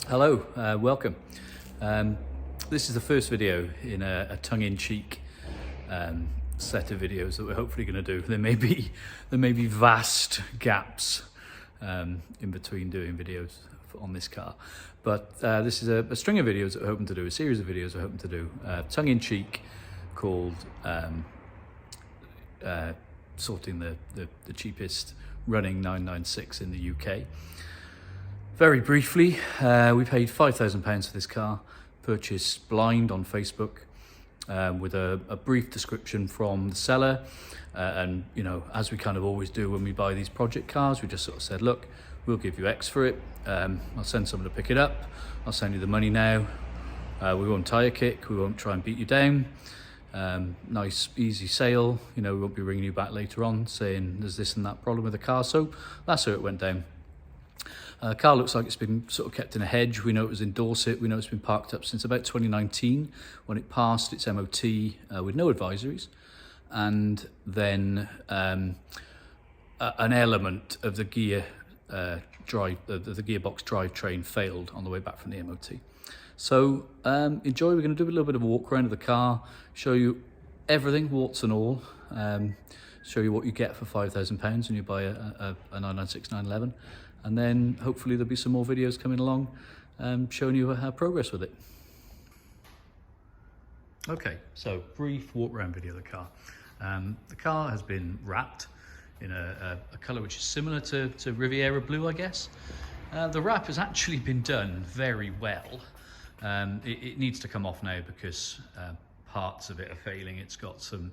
Hello, welcome. This is the first video in a tongue-in-cheek set of videos that we're hopefully going to do. There may be vast gaps in between doing videos on this car, but this is a string of videos that we're hoping to do, a series of videos we're hoping to do, tongue-in-cheek, called sorting the cheapest running 996 in the UK. Very briefly, we paid £5,000 for this car, purchased blind on Facebook, with a brief description from the seller. And, you know, as we kind of always do when we buy these project cars, we just sort of said, look, we'll give you X for it. I'll send someone to pick it up. I'll send you the money now. We won't tyre kick. We won't try and beat you down. Nice, easy sale. You know, we won't be ringing you back later on saying there's this and that problem with the car. So that's how it went down. The car looks like it's been sort of kept in a hedge. We know it was in Dorset. We know it's been parked up since about 2019 when it passed its MOT with no advisories. And then an element of the gear drive, the gearbox drivetrain failed on the way back from the MOT. So enjoy. We're going to do a little bit of a walk around of the car, show you everything, warts and all, show you what you get for £5,000 when you buy a 996 911. And then hopefully there'll be some more videos coming along showing you our progress with it. Okay, so brief walk around video of the car. The car has been wrapped in a colour which is similar to Riviera Blue, I guess. The wrap has actually been done very well. It needs to come off now because parts of it are failing. It's got some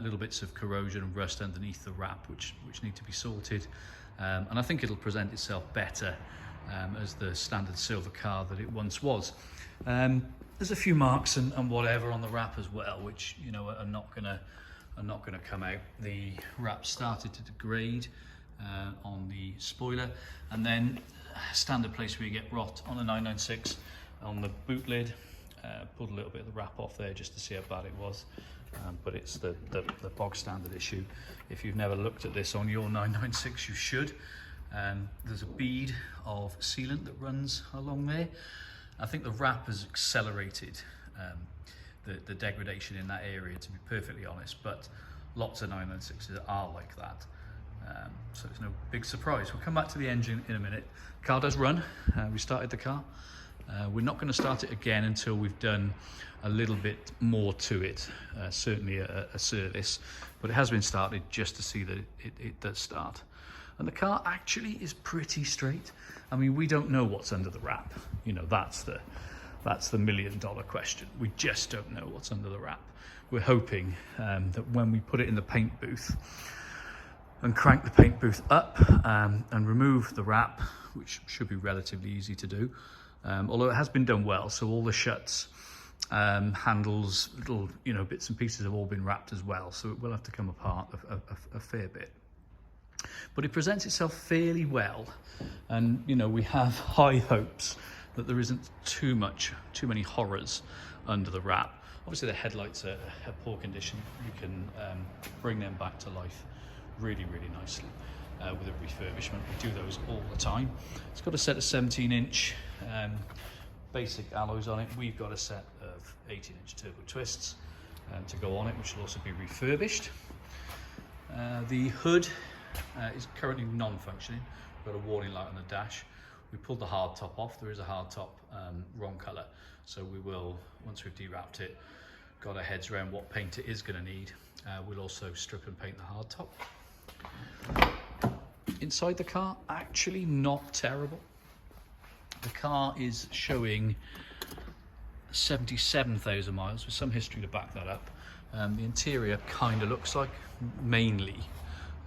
little bits of corrosion and rust underneath the wrap which need to be sorted. And I think it'll present itself better as the standard silver car that it once was. There's a few marks and whatever on the wrap as well, which, you know, are not gonna come out. The wrap started to degrade on the spoiler, and then standard place where you get rot on a 996 on the boot lid. Pulled a little bit of the wrap off there just to see how bad it was. But it's the bog standard issue. If you've never looked at this on your 996, you should. There's a bead of sealant that runs along there. I think the wrap has accelerated the degradation in that area, to be perfectly honest, but lots of 996s are like that. So it's no big surprise. We'll come back to the engine in a minute. Car does run. We started the car. We're not going to start it again until we've done a little bit more to it, certainly a service, but it has been started just to see that it does start. And the car actually is pretty straight. I mean, we don't know what's under the wrap. You know, that's the $1 million question. We just don't know what's under the wrap. We're hoping that when we put it in the paint booth and crank the paint booth up and remove the wrap, which should be relatively easy to do, although it has been done well, so all the shuts, handles, little, you know, bits and pieces have all been wrapped as well, so it will have to come apart a fair bit. But it presents itself fairly well, and, you know, we have high hopes that there isn't too many horrors under the wrap. Obviously the headlights are poor condition. You can bring them back to life really nicely with a refurbishment. We do those all the time. It's got a set of 17-inch basic alloys on it. We've got a set of 18-inch turbo twists to go on it, which will also be refurbished. The hood is currently non-functioning. We've got a warning light on the dash. We pulled the hard top off. There is a hard top, wrong colour, so we will, once we've dewrapped it, got our heads around what paint it is going to need, we'll also strip and paint the hard top. Inside the car, actually not terrible. The car is showing 77,000 miles with some history to back that up. The interior kind of looks mainly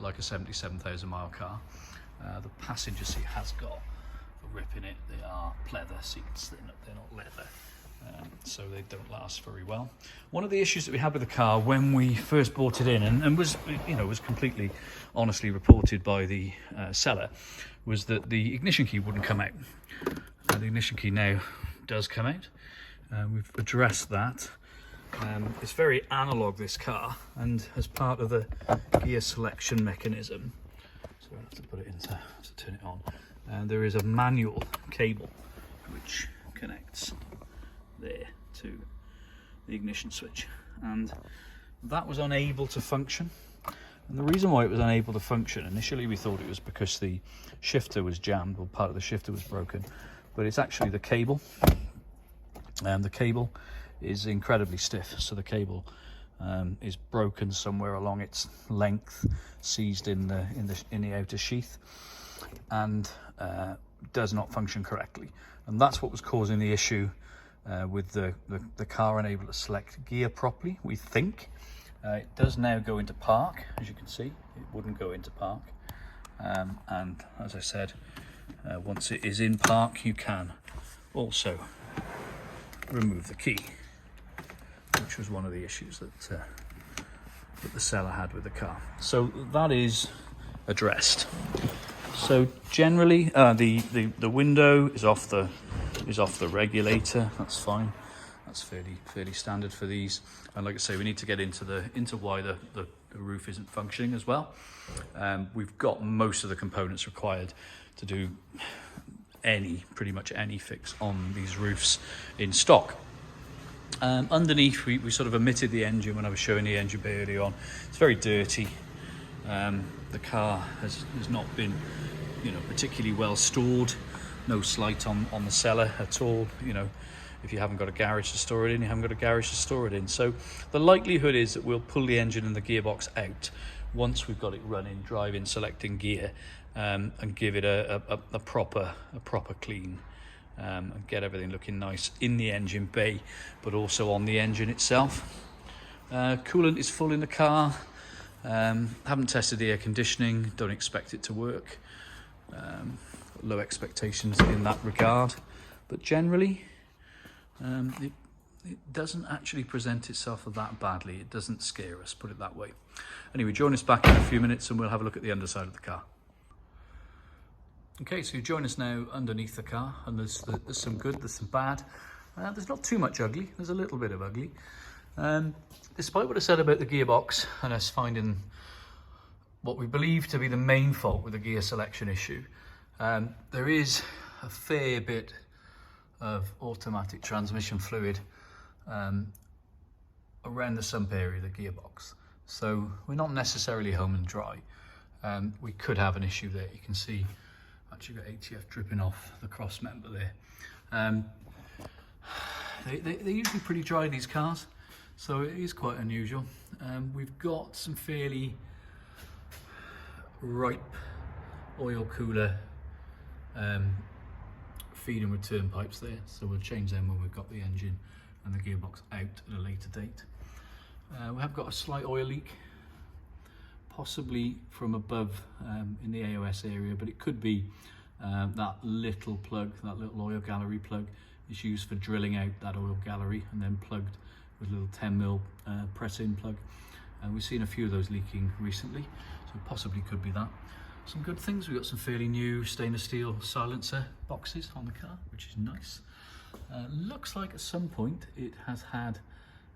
like a 77,000 mile car. The passenger seat has got a rip in it. They are pleather seats, they're not leather. So they don't last very well. One of the issues that we had with the car when we first bought it in, and was, you know, was completely honestly reported by the seller, was that the ignition key wouldn't come out. The ignition key now does come out. We've addressed that. It's very analog, this car, and as part of the gear selection mechanism, so I have to put it in to turn it on, there is a manual cable which connects there to the ignition switch, and that was unable to function. And the reason why it was unable to function, initially we thought it was because the shifter was jammed, or part of the shifter was broken, but it's actually the cable. The cable is incredibly stiff, so the cable is broken somewhere along its length, seized in the outer sheath, and does not function correctly. And that's what was causing the issue with the car unable to select gear properly, we think. It does now go into park, as you can see. It wouldn't go into park, and as I said, once it is in park, you can also remove the key, which was one of the issues that the seller had with the car. So that is addressed. So generally, the window is off the regulator. That's fine. That's fairly standard for these. And like I say, we need to get into why the roof isn't functioning as well. We've got most of the components required to do pretty much any fix on these roofs in stock. Underneath, we sort of omitted the engine when I was showing the engine bay earlier on. It's very dirty. The car has not been, particularly well stored. No slight on the seller at all. If you haven't got a garage to store it in, you haven't got a garage to store it in. So the likelihood is that we'll pull the engine and the gearbox out once we've got it running, driving, selecting gear, and give it a proper clean, and get everything looking nice in the engine bay, but also on the engine itself. Coolant is full in the car. Haven't tested the air conditioning, don't expect it to work. Low expectations in that regard, but generally it doesn't actually present itself that badly. It doesn't scare us, put it that way. Anyway, join us back in a few minutes and we'll have a look at the underside of the car. Okay, so you join us now underneath the car, and there's some good, there's some bad. There's not too much ugly, there's a little bit of ugly. Despite what I said about the gearbox and us finding what we believe to be the main fault with the gear selection issue, there is a fair bit of automatic transmission fluid around the sump area of the gearbox. So we're not necessarily home and dry. We could have an issue there. You can see actually got ATF dripping off the cross member there. They're usually pretty dry, these cars, so it is quite unusual. We've got some fairly ripe oil cooler feed and return pipes there, so we'll change them when we've got the engine and the gearbox out at a later date. We have got a slight oil leak, possibly from above in the AOS area, but it could be that little plug, that little oil gallery plug is used for drilling out that oil gallery and then plugged with a little 10mm press-in plug. And we've seen a few of those leaking recently, so possibly could be that. Some good things, we've got some fairly new stainless steel silencer boxes on the car, which is nice. Looks like at some point it has had,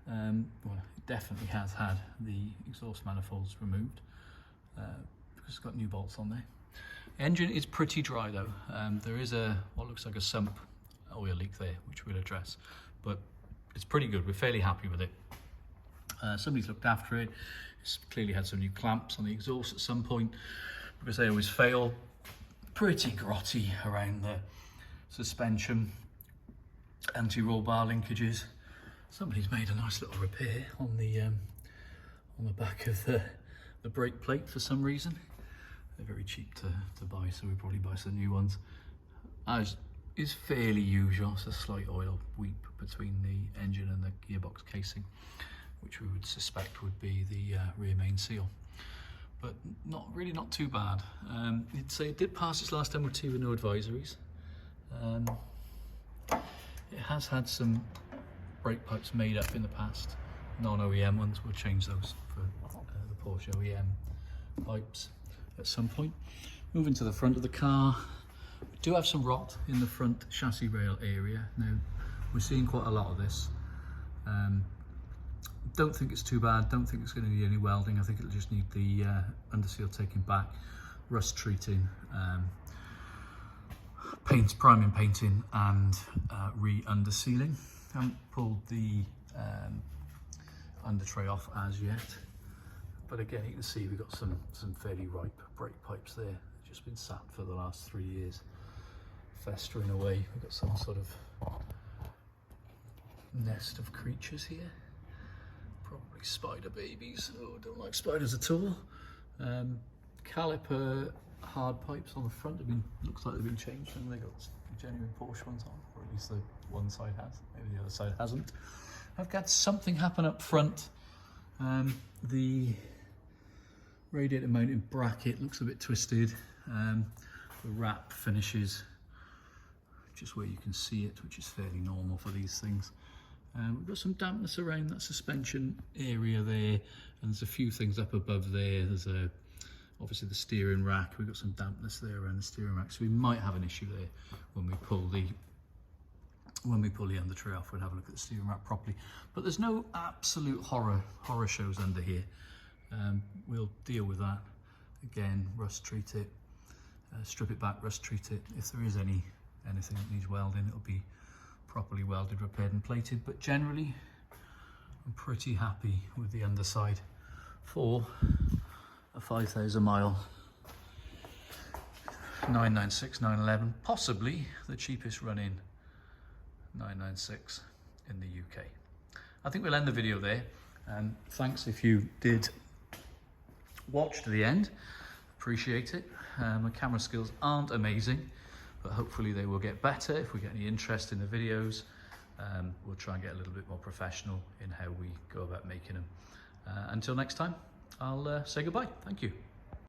well, it definitely has had the exhaust manifolds removed, because it's got new bolts on there. The engine is pretty dry though. There is what looks like a sump oil leak there, which we'll address, but it's pretty good. We're fairly happy with it. Somebody's looked after it. It's clearly had some new clamps on the exhaust at some point, because they always fail. Pretty grotty around the suspension, anti-roll bar linkages. Somebody's made a nice little repair on the back of the brake plate for some reason. They're very cheap to buy, so we probably buy some new ones. As is fairly usual, it's a slight oil weep between the engine and the gearbox casing, which we would suspect would be the rear main seal. But not too bad. You'd say it did pass its last MOT with no advisories. It has had some brake pipes made up in the past, non-OEM ones. We'll change those for the Porsche OEM pipes at some point. Moving to the front of the car, we do have some rot in the front chassis rail area. Now, we're seeing quite a lot of this. Don't think it's too bad, don't think it's going to need any welding. I think it'll just need the underseal taken back, rust treating, priming, painting and re-undersealing. Haven't pulled the under tray off as yet, but again you can see we've got some fairly ripe brake pipes there. They've just been sat for the last 3 years, festering away. We've got some sort of nest of creatures here, probably spider babies. Oh, don't like spiders at all. Caliper hard pipes on the front looks like they've been changed, and they've got genuine Porsche ones on, or at least the one side has, maybe the other side hasn't. I've got something happen up front. The radiator mounted bracket looks a bit twisted. The wrap finishes just where you can see it, which is fairly normal for these things. We've got some dampness around that suspension area there, and there's a few things up above there. There's obviously the steering rack. We've got some dampness there around the steering rack, so we might have an issue there when we pull the under tray off. We'll have a look at the steering rack properly. But there's no absolute horror shows under here. We'll deal with that. Again, rust treat it, strip it back, rust treat it. If there is anything that needs welding, it'll be properly welded, repaired and plated. But generally, I'm pretty happy with the underside for a 5,000 mile 996 911, possibly the cheapest running 996 in the UK. I think we'll end the video there, and thanks if you did watch to the end. Appreciate it. My camera skills aren't amazing, but hopefully they will get better. If we get any interest in the videos, we'll try and get a little bit more professional in how we go about making them. Until next time, I'll say goodbye. Thank you.